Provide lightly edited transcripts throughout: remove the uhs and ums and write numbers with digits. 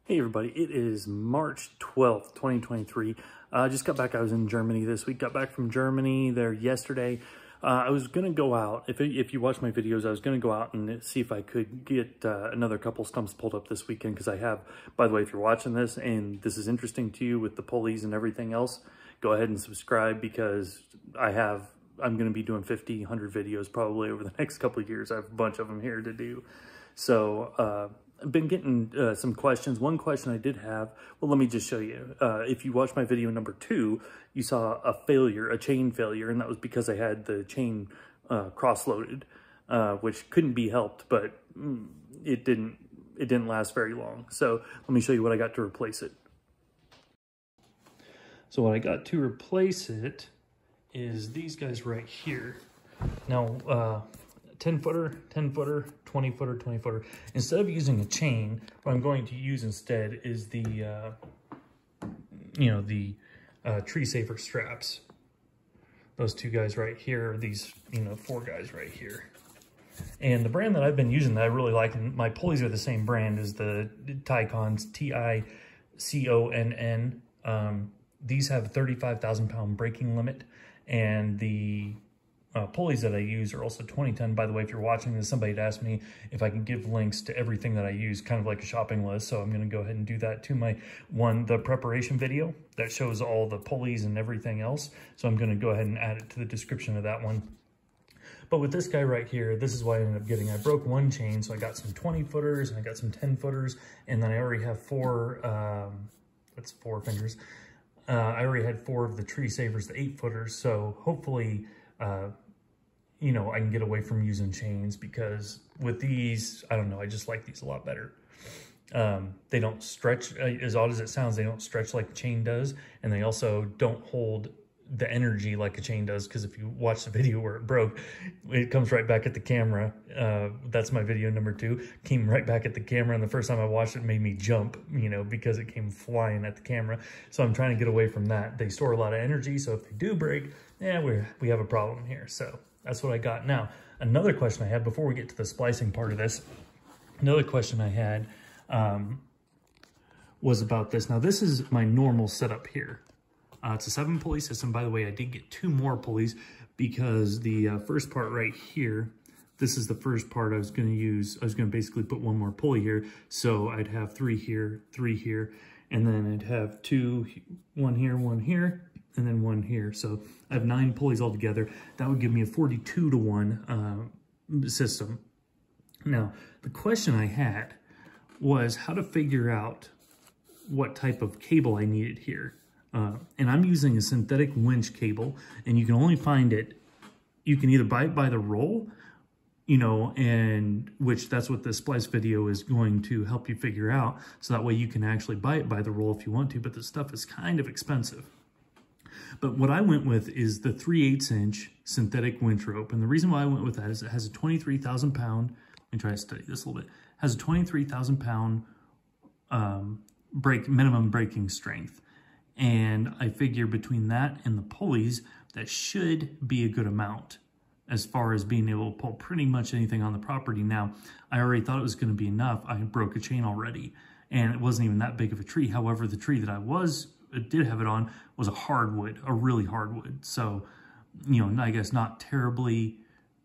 Hey everybody, it is March 12th, 2023. I just got back. I was in Germany this week. Got back from Germany there yesterday. I was going to go out. If you watch my videos, I was going to go out and see if I could get another couple stumps pulled up this weekend, because I have, by the way, if you're watching this and this is interesting to you with the pulleys and everything else, go ahead and subscribe, because I'm going to be doing 50, 100 videos probably over the next couple of years. I have a bunch of them here to do. So, I've been getting some questions. One question I did have, well, let me just show you. If you watch my video number 2, you saw a chain failure, and that was because I had the chain cross-loaded, which couldn't be helped, but it didn't last very long. So let me show you what I got to replace it. So what I got to replace it is these guys right here. Now, 10-footer, 10-footer, 20-footer, 20-footer. Instead of using a chain, what I'm going to use instead is the, tree saver straps. Those two guys right here, these, 4 guys right here. And the brand that I've been using that I really like, and my pulleys are the same brand, is the Ticon's, Ticonn. These have a 35,000 pound braking limit, and the pulleys that I use are also 20-ton. By the way, if you're watching this, somebody had asked me if I can give links to everything that I use, kind of like a shopping list. So I'm going to go ahead and do that to the preparation video that shows all the pulleys and everything else. So I'm going to go ahead and add it to the description of that one. But with this guy right here, this is what I ended up getting. I broke one chain, so I got some 20-footers and I got some 10-footers, and then I already have 4, that's 4 fingers. I already had 4 of the tree savers, the 8-footers. So hopefully, I can get away from using chains, because with these, I don't know, I just like these a lot better. They don't stretch, as odd as it sounds, they don't stretch like a chain does, and they also don't hold the energy like a chain does, because if you watch the video where it broke, it comes right back at the camera. That's my video number 2. Came right back at the camera, and the first time I watched it made me jump, because it came flying at the camera. So I'm trying to get away from that. They store a lot of energy, so if they do break, we have a problem here. So that's what I got. Now, another question I had before we get to the splicing part of this, another question I had was about this. Now, this is my normal setup here. It's a 7-pulley system. By the way, I did get 2 more pulleys, because the first part right here, this is the first part I was going to use. I was going to basically put 1 more pulley here. So I'd have 3 here, 3 here, and then I'd have 2, 1 here, and then 1 here. So I have 9 pulleys altogether. That would give me a 42-to-1 system. Now, the question I had was how to figure out what type of cable I needed here. And I'm using a synthetic winch cable, and you can only find it, you can either buy it by the roll, and which that's what the splice video is going to help you figure out. So that way you can actually buy it by the roll if you want to, but the stuff is kind of expensive. But what I went with is the 3/8" synthetic winch rope. And the reason why I went with that is it has a 23,000 pound, let me try to study this a little bit, has a 23,000 pound minimum braking strength. And I figure between that and the pulleys, that should be a good amount as far as being able to pull pretty much anything on the property. Now, I already thought it was going to be enough. I broke a chain already, and it wasn't even that big of a tree. However, the tree that I did have it on was a hardwood, a really hardwood. So, I guess not terribly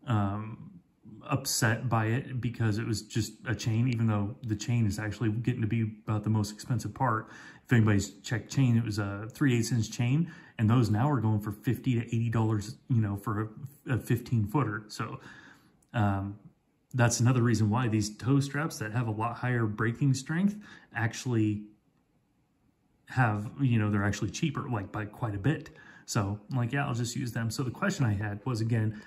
upset by it, because it was just a chain, even though the chain is actually getting to be about the most expensive part. If anybody's checked chain, it was a 3/8" chain, and those now are going for $50 to $80, for a 15-footer. So that's another reason why these toe straps that have a lot higher braking strength actually have, they're actually cheaper, like by quite a bit. So I'm like, yeah, I'll just use them. So the question I had was, again,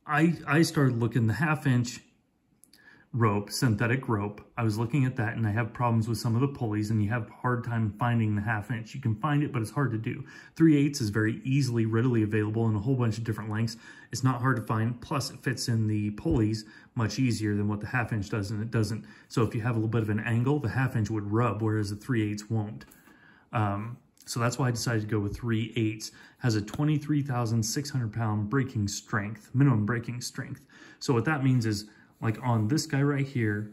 I started looking the 1/2" rope, synthetic rope. I was looking at that, and I have problems with some of the pulleys, and you have a hard time finding the 1/2". You can find it, but it's hard to do. 3/8 is very readily available in a whole bunch of different lengths. It's not hard to find. Plus, it fits in the pulleys much easier than what the 1/2" does, and it doesn't. So if you have a little bit of an angle, the 1/2" would rub, whereas the 3/8 won't. So that's why I decided to go with 3/8. Has a 23,600 pound braking strength, minimum braking strength. So what that means is, like on this guy right here,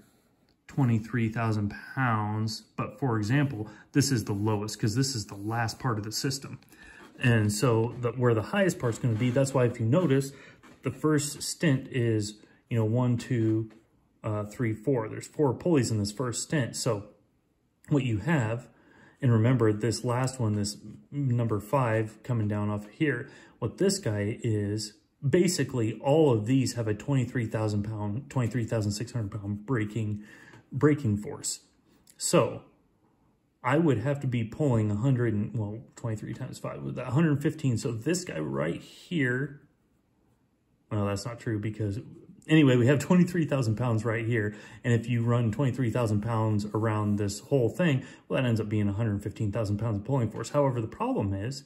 23,000 pounds. But for example, this is the lowest because this is the last part of the system. And so where the highest part's going to be, that's why if you notice, the first stint is, you know, 1, 2, 3, 4. There's 4 pulleys in this first stint. So what you have, and remember this last one, this number 5 coming down off here, what this guy is, basically all of these have a 23,000 pound, 23,600 pound braking force. So I would have to be pulling 23 times 5 with that 115. So this guy right here, well, that's not true because anyway, we have 23,000 pounds right here. And if you run 23,000 pounds around this whole thing, well, that ends up being 115,000 pounds of pulling force. However, the problem is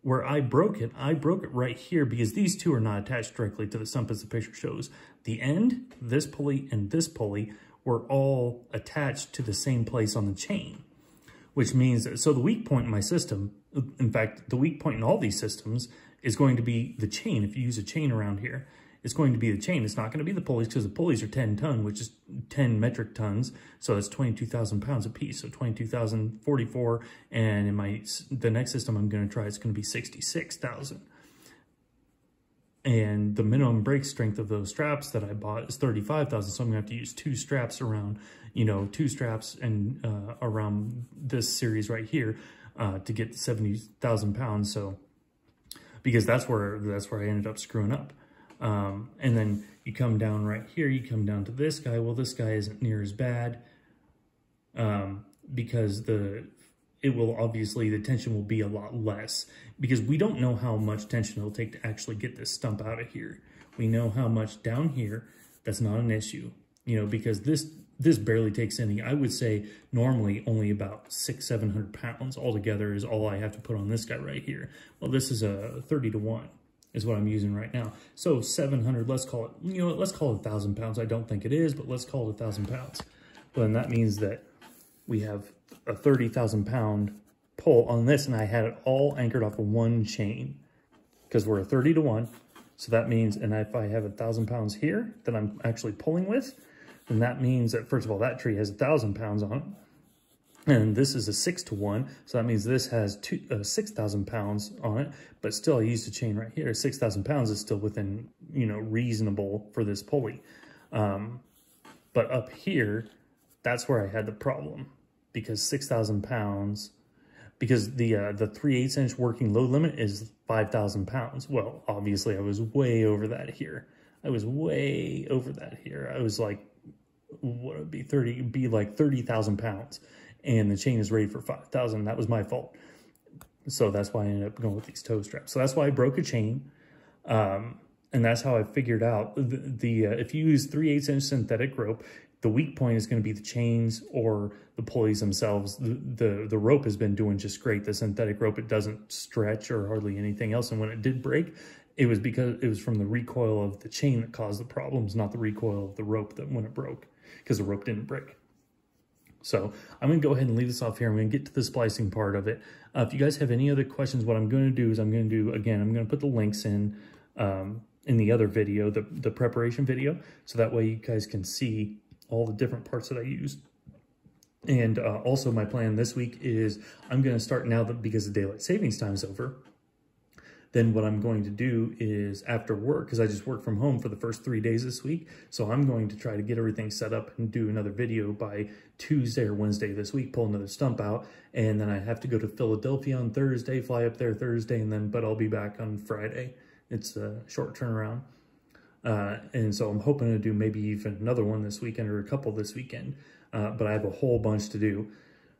where I broke it right here because these two are not attached directly to the stump as the picture shows. The end, this pulley and this pulley were all attached to the same place on the chain, which means that, so the weak point in my system, in fact, the weak point in all these systems is going to be the chain. If you use a chain around here, it's going to be the chain. It's not going to be the pulleys because the pulleys are 10 ton, which is 10 metric tons. So that's 22,000 pounds a piece. So 22,044. And in the next system I'm going to try, it's going to be 66,000. And the minimum brake strength of those straps that I bought is 35,000. So I'm going to have to use 2 straps around, you know, 2 straps and around this series right here to get 70,000 pounds. So because that's where I ended up screwing up. And then you come down right here, you come down to this guy. Well, this guy isn't near as bad because the tension will be a lot less because we don't know how much tension it'll take to actually get this stump out of here. We know how much down here, that's not an issue, you know, because this barely takes any. I would say normally only about 600-700 pounds altogether is all I have to put on this guy right here. Well, this is a 30-to-1. Is what I'm using right now. So 700, let's call it, you know what, let's call it 1,000 pounds. I don't think it is, but let's call it 1,000 pounds. Well, and that means that we have a 30,000 pound pull on this, and I had it all anchored off of one chain because we're a 30-to-1. So that means, and if I have 1,000 pounds here that I'm actually pulling with, then that means that, first of all, that tree has 1,000 pounds on it. And this is a 6-to-1, so that means this has 6,000 pounds on it, but still I used a chain right here. 6,000 pounds is still within, you know, reasonable for this pulley. But up here, that's where I had the problem because 6,000 pounds, because the 3/8 inch working load limit is 5,000 pounds. Well, obviously I was way over that here. I was way over that here. I was like, what would it be, it'd be like 30,000 pounds. And the chain is rated for 5,000. That was my fault. So that's why I ended up going with these toe straps. So that's why I broke a chain. And that's how I figured out if you use 3/8 inch synthetic rope, the weak point is going to be the chains or the pulleys themselves. The rope has been doing just great. The synthetic rope, it doesn't stretch or hardly anything else. And when it did break, it was because it was from the recoil of the chain that caused the problems, not the recoil of the rope that when it broke, because the rope didn't break. So I'm going to go ahead and leave this off here. I'm going to get to the splicing part of it. If you guys have any other questions, what I'm going to do is I'm going to put the links in the other video, the preparation video. So that way you guys can see all the different parts that I used. And also my plan this week is I'm going to start now that because the daylight savings time is over. Then what I'm going to do is after work, because I just worked from home for the first 3 days this week, so I'm going to try to get everything set up and do another video by Tuesday or Wednesday this week, pull another stump out, and then I have to go to Philadelphia on Thursday, fly up there Thursday, but I'll be back on Friday. It's a short turnaround. And so I'm hoping to do maybe even another one this weekend or a couple this weekend, but I have a whole bunch to do.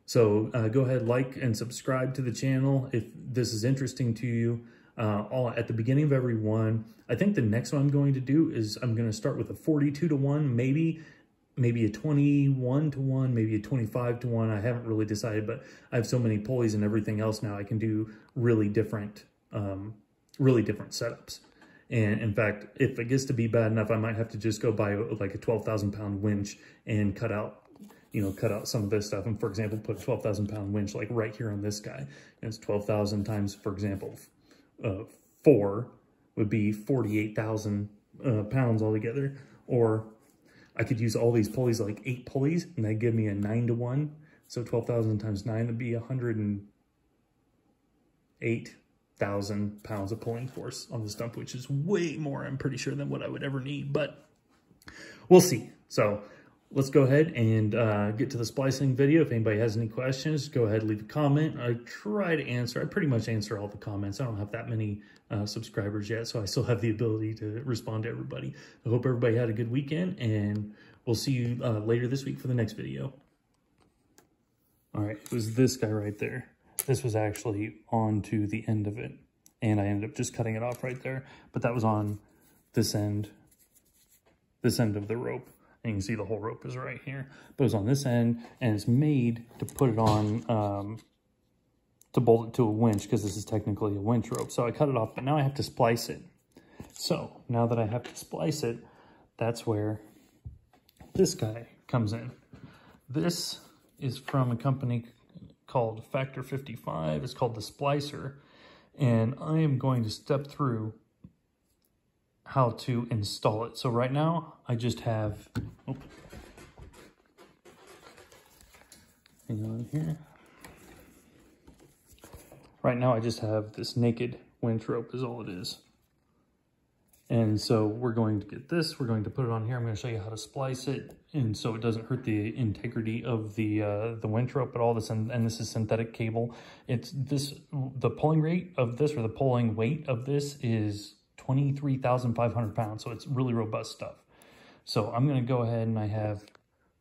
So go ahead, like and subscribe to the channel if this is interesting to you. At the beginning of every one, I think the next one I'm going to do is I'm going to start with a 42-to-1, maybe a 21-to-1, maybe a 25-to-1. I haven't really decided, but I have so many pulleys and everything else now. I can do really different setups. And in fact, if it gets to be bad enough, I might have to just go buy like a 12,000-pound winch and cut out some of this stuff. And for example, put a 12,000-pound winch like right here on this guy. And it's 12,000 times, for example, 4 would be 48,000 pounds altogether. Or I could use all these pulleys, like 8 pulleys, and they give me a 9-to-1. So 12,000 times 9 would be 108,000 pounds of pulling force on the Stump, which is way more, I'm pretty sure, than what I would ever need, but we'll see. So let's go ahead and get to the splicing video. If anybody has any questions, go ahead and leave a comment. I try to answer. I pretty much answer all the comments. I don't have that many subscribers yet, so I still have the ability to respond to everybody. I hope everybody had a good weekend, and we'll see you later this week for the next video. All right, it was this guy right there. This was actually on to the end of it, and I ended up just cutting it off right there, but that was on this end of the rope. And you can see the whole rope is right here. But it was on this end, and it's made to put it on, to bolt it to a winch, because this is technically a winch rope. So I cut it off, but now I have to splice it. So now that I have to splice it, that's where this guy comes in. This is from a company called Factor 55. It's called the Splicer. And I am going to step through how to install it. So right now I just have, hang on here. Right now I just have this naked winch rope is all it is. And so we're going to get this, we're going to put it on here. I'm going to show you how to splice it, and so it doesn't hurt the integrity of the winch rope at all. This and this is synthetic cable. It's this, the pulling rate of this, or the pulling weight of this, is 23,500 pounds. So it's really robust stuff. So I'm going to go ahead, and I have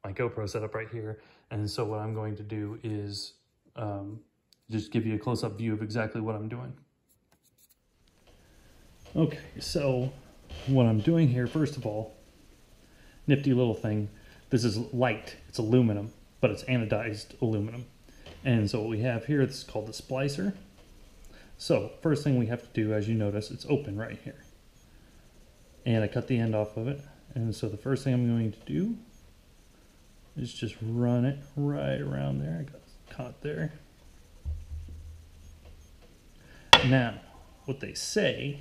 my GoPro set up right here. And so what I'm going to do is just give you a close-up view of exactly what I'm doing. Okay, so what I'm doing here, first of all, nifty little thing. This is light, it's aluminum, but it's anodized aluminum. And so what we have here, this is called the splicer. So first thing we have to do, as you notice, it's open right here. And I cut the end off of it. And so the first thing I'm going to do is just run it right around there. I got caught there. Now, what they say,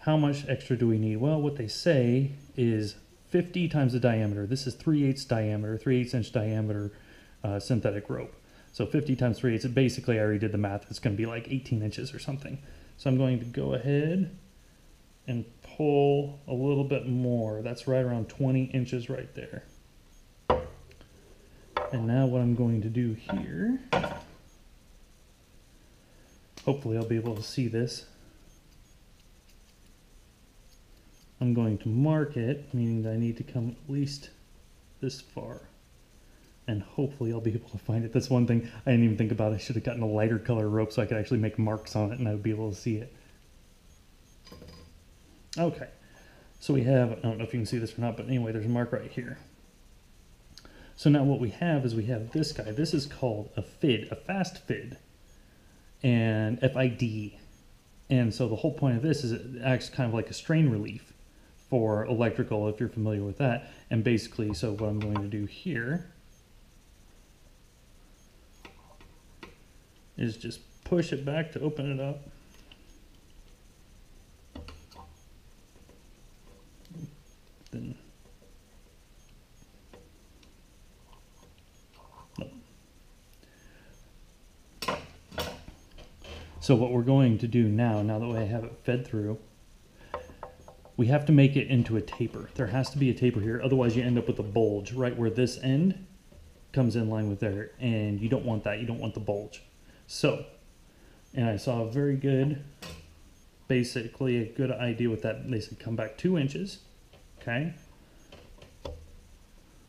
how much extra do we need? Well, what they say is 50 times the diameter. This is 3/8 diameter, 3/8 inch diameter synthetic rope. So 50 times 3/8, basically I already did the math. It's going to be like 18 inches or something. So I'm going to go ahead and pull a little bit more. That's right around 20 inches right there. And now what I'm going to do here, hopefully I'll be able to see this. I'm going to mark it, meaning that I need to come at least this far. And hopefully I'll be able to find it. That's one thing I didn't even think about. I should have gotten a lighter color rope so I could actually make marks on it and I would be able to see it. Okay, so we have, I don't know if you can see this or not, but anyway, there's a mark right here. So now what we have is we have this guy. This is called a FID, a fast FID, and FID. And so the whole point of this is it acts kind of like a strain relief for electrical, if you're familiar with that. And basically, so what I'm going to do here is just push it back to open it up. Then so what we're going to do now that I have it fed through, we have to make it into a taper. There has to be a taper here, otherwise you end up with a bulge right where this end comes in line with there, and you don't want that, you don't want the bulge. So, and I saw a very good, basically a good idea with that. They said come back 2 inches, okay?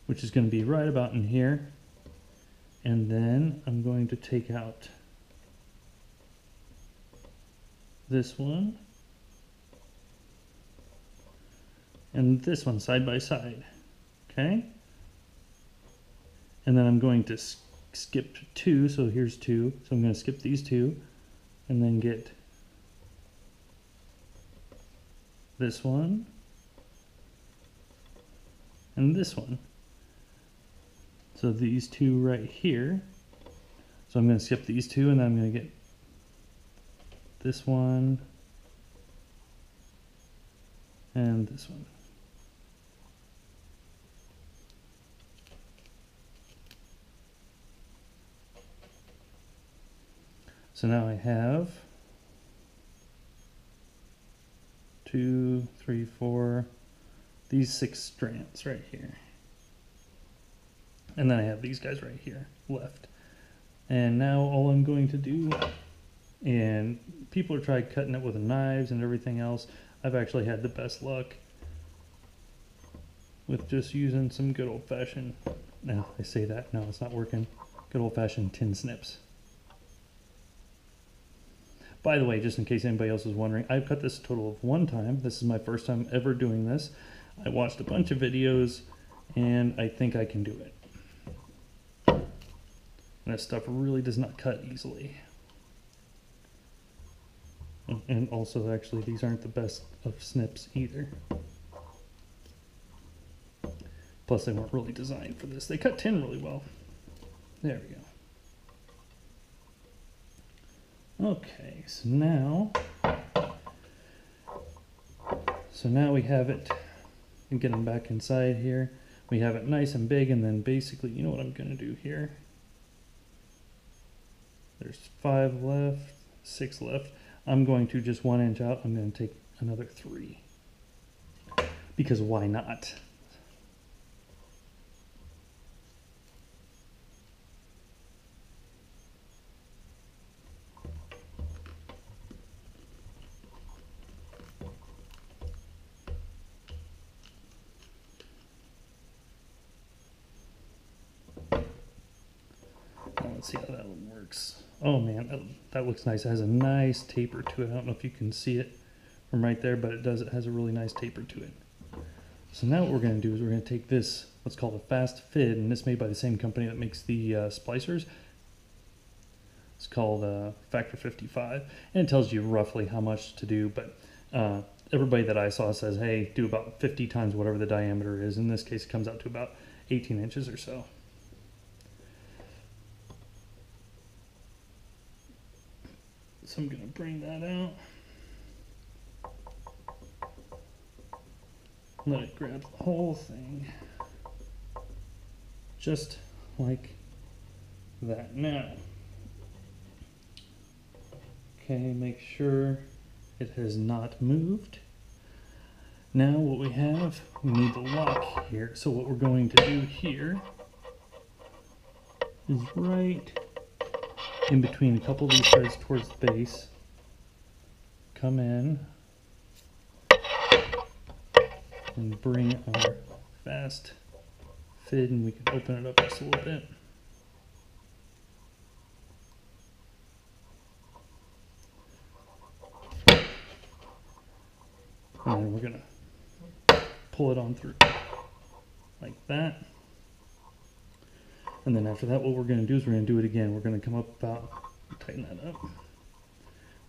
Which is going to be right about in here. And then I'm going to take out this one and this one side by side, okay? And then I'm going to skip 2, so here's 2, so I'm going to skip these 2 and then get this one and this one. So these 2 right here, so I'm going to skip these 2 and then I'm going to get this one and this one. So now I have 2, 3, 4, these 6 strands right here. And then I have these guys right here left. And now all I'm going to do, and people have tried cutting it with knives and everything else. I've actually had the best luck with just using some good old-fashioned, no, I say that, no, it's not working, good old-fashioned tin snips. By the way, just in case anybody else is wondering, I've cut this a total of 1 time. This is my first time ever doing this. I watched a bunch of videos, and I think I can do it. And that stuff really does not cut easily. And also, actually, these aren't the best of snips either. Plus, they weren't really designed for this. They cut tin really well. There we go. Okay, so now we have it, and get them back inside here. We have it nice and big, and then basically, you know what I'm going to do here? There's 5 left, 6 left. I'm going to just 1 inch out. I'm going to take another 3. Because why not? Let's see how that one works. Oh man, that looks nice. It has a nice taper to it. I don't know if you can see it from right there, but it does. It has a really nice taper to it. So now what we're going to do is we're going to take this, what's called a fast fid, and this is made by the same company that makes the splicers. It's called Factor 55, and it tells you roughly how much to do, but everybody that I saw says, hey, do about 50 times whatever the diameter is. In this case, it comes out to about 18 inches or so. So I'm going to bring that out. Let it grab the whole thing. Just like that. Now, okay, make sure it has not moved. Now what we have, we need the lock here. So what we're going to do here is right in between a couple of these threads towards the base, come in and bring our fast fid, and we can open it up just a little bit. And then we're going to pull it on through like that. And then after that, what we're going to do is we're going to do it again. We're going to come up about, tighten that up.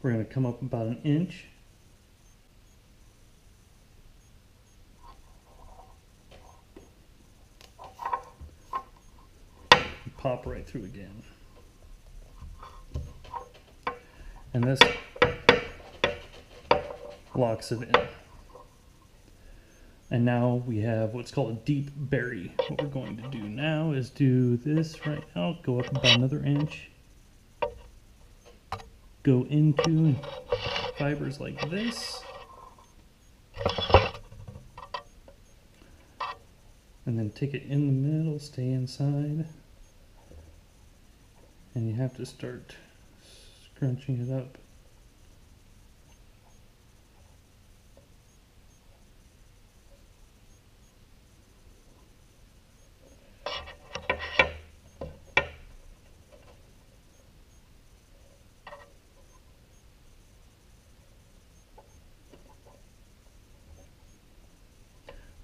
We're going to come up about 1 inch. And pop right through again. And this locks it in. And now we have what's called a deep bury. What we're going to do now is do this right out, go up about another inch, go into fibers like this, and then take it in the middle, stay inside, and you have to start scrunching it up.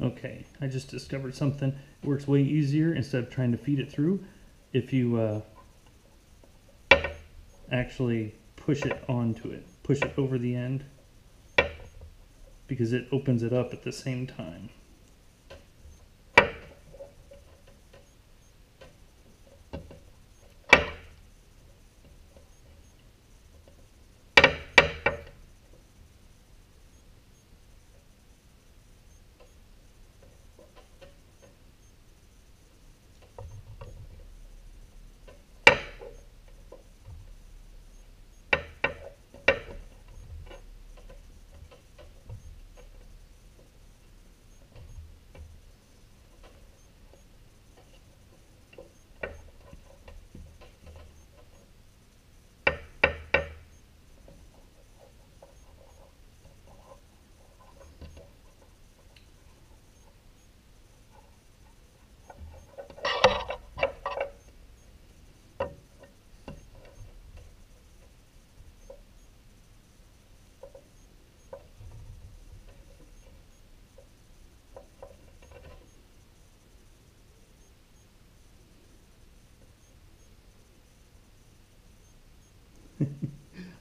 Okay, I just discovered something. It works way easier instead of trying to feed it through if you actually push it onto it. Push it over the end because it opens it up at the same time.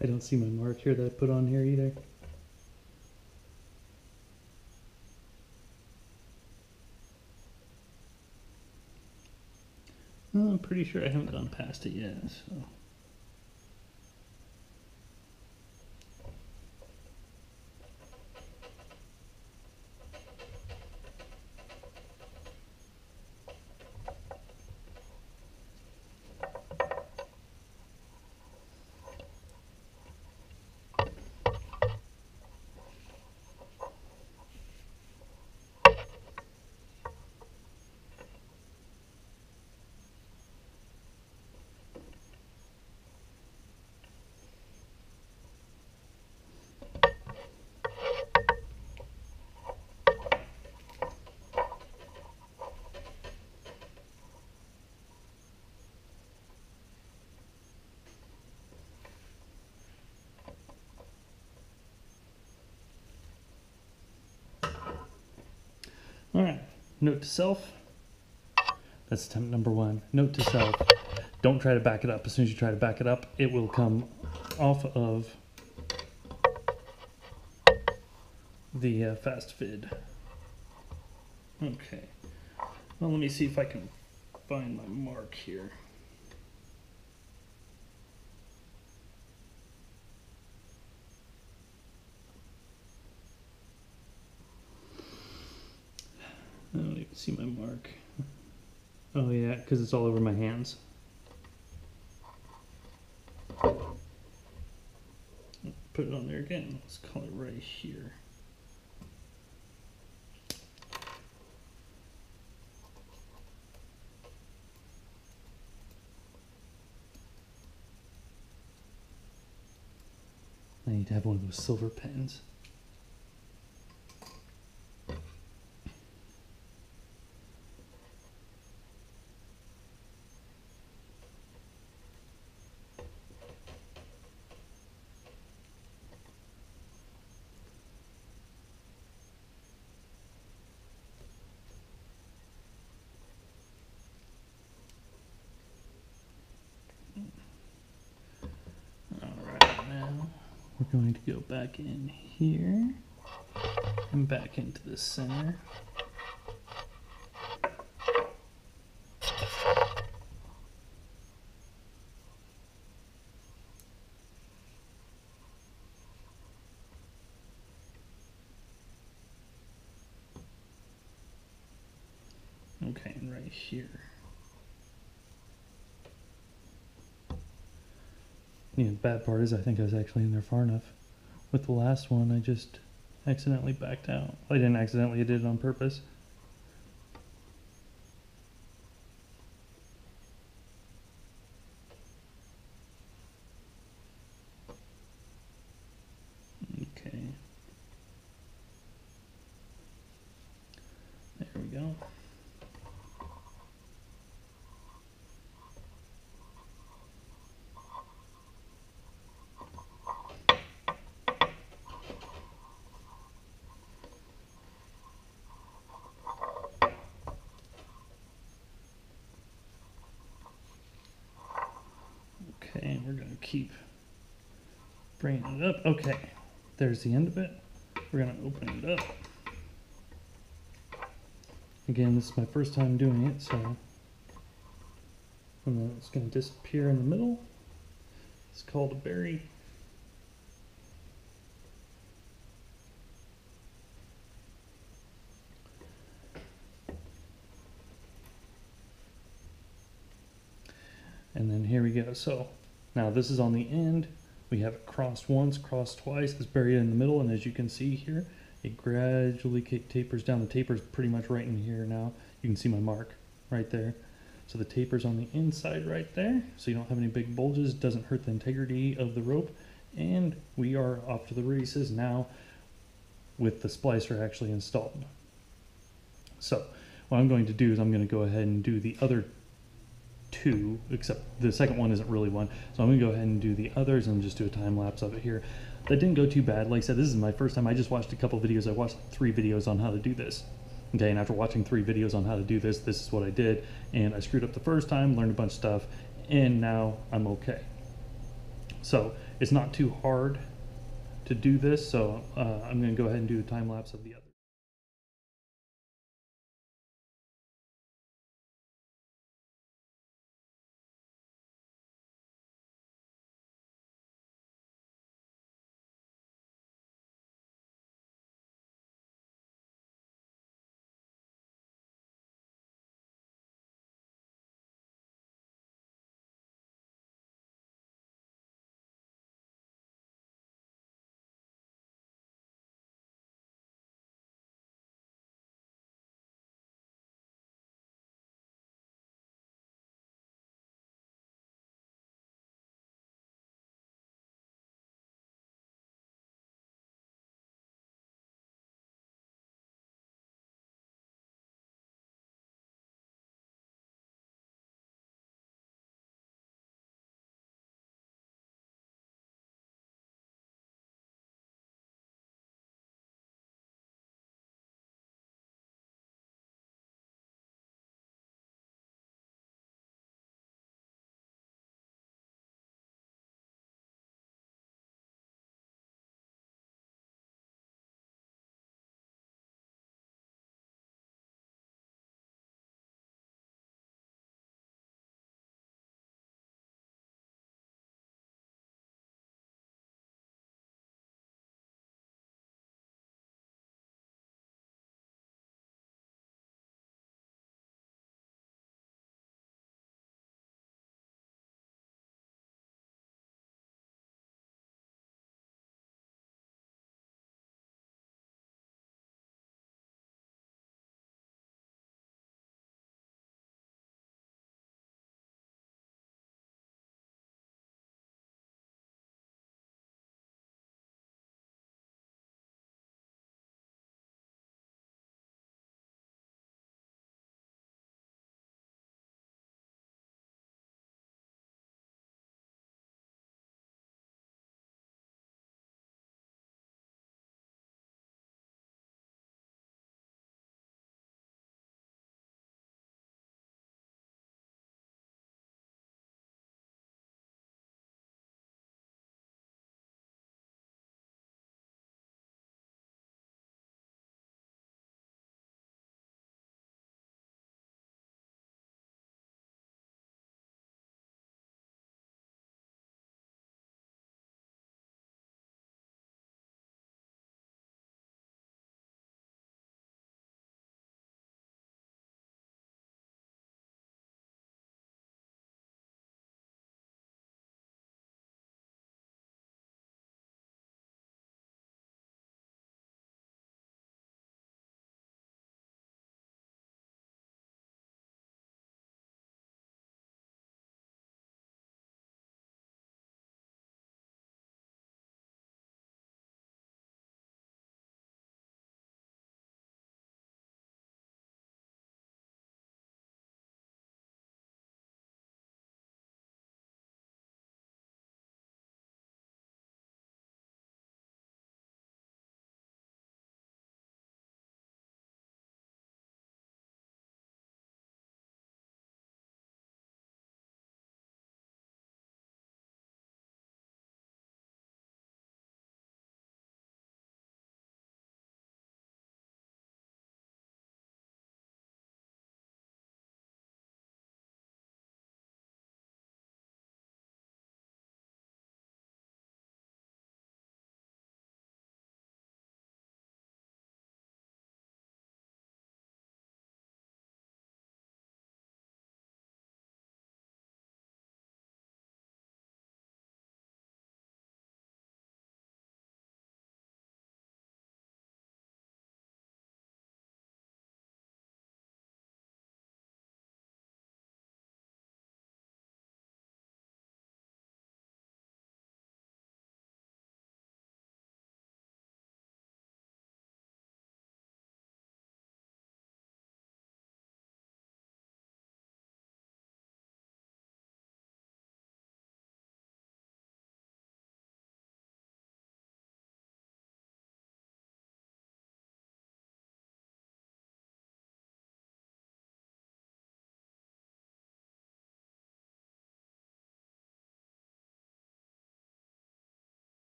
I don't see my mark here that I put on here either. Well, I'm pretty sure I haven't gone past it yet, so. All right, note to self. That's attempt number 1. Note to self, don't try to back it up. As soon as you try to back it up, it will come off of the fast fid. Okay, well, let me see if I can find my mark here. I don't even see my mark. Oh yeah, because it's all over my hands. Put it on there again. Let's call it right here. I need to have one of those silver pens. We're going to go back in here and back into the center. Okay, and right here. Yeah, the bad part is I think I was actually in there far enough. With the last one, I just accidentally backed out. Well, I didn't accidentally, I did it on purpose. Okay. There we go. Okay, we're going to keep bringing it up. Okay, there's the end of it. We're going to open it up. Again, this is my first time doing it, so it's going to disappear in the middle. It's called a berry. And then here we go. So now this is on the end. We have it crossed once, crossed twice. It's buried in the middle, and as you can see here, it gradually tapers down. The taper's pretty much right in here now. You can see my mark right there. So the taper's on the inside right there, so you don't have any big bulges. Doesn't hurt the integrity of the rope. And we are off to the races now with the splicer actually installed. So what I'm going to do is I'm going to go ahead and do the other two, except the second one isn't really one. So I'm going to go ahead and do the others and just do a time lapse of it here. That didn't go too bad. Like I said, this is my first time. I just watched a couple videos. I watched 3 videos on how to do this. Okay, and after watching 3 videos on how to do this, this is what I did. And I screwed up the first time, learned a bunch of stuff, and now I'm okay. So it's not too hard to do this. So I'm going to go ahead and do a time lapse of the other.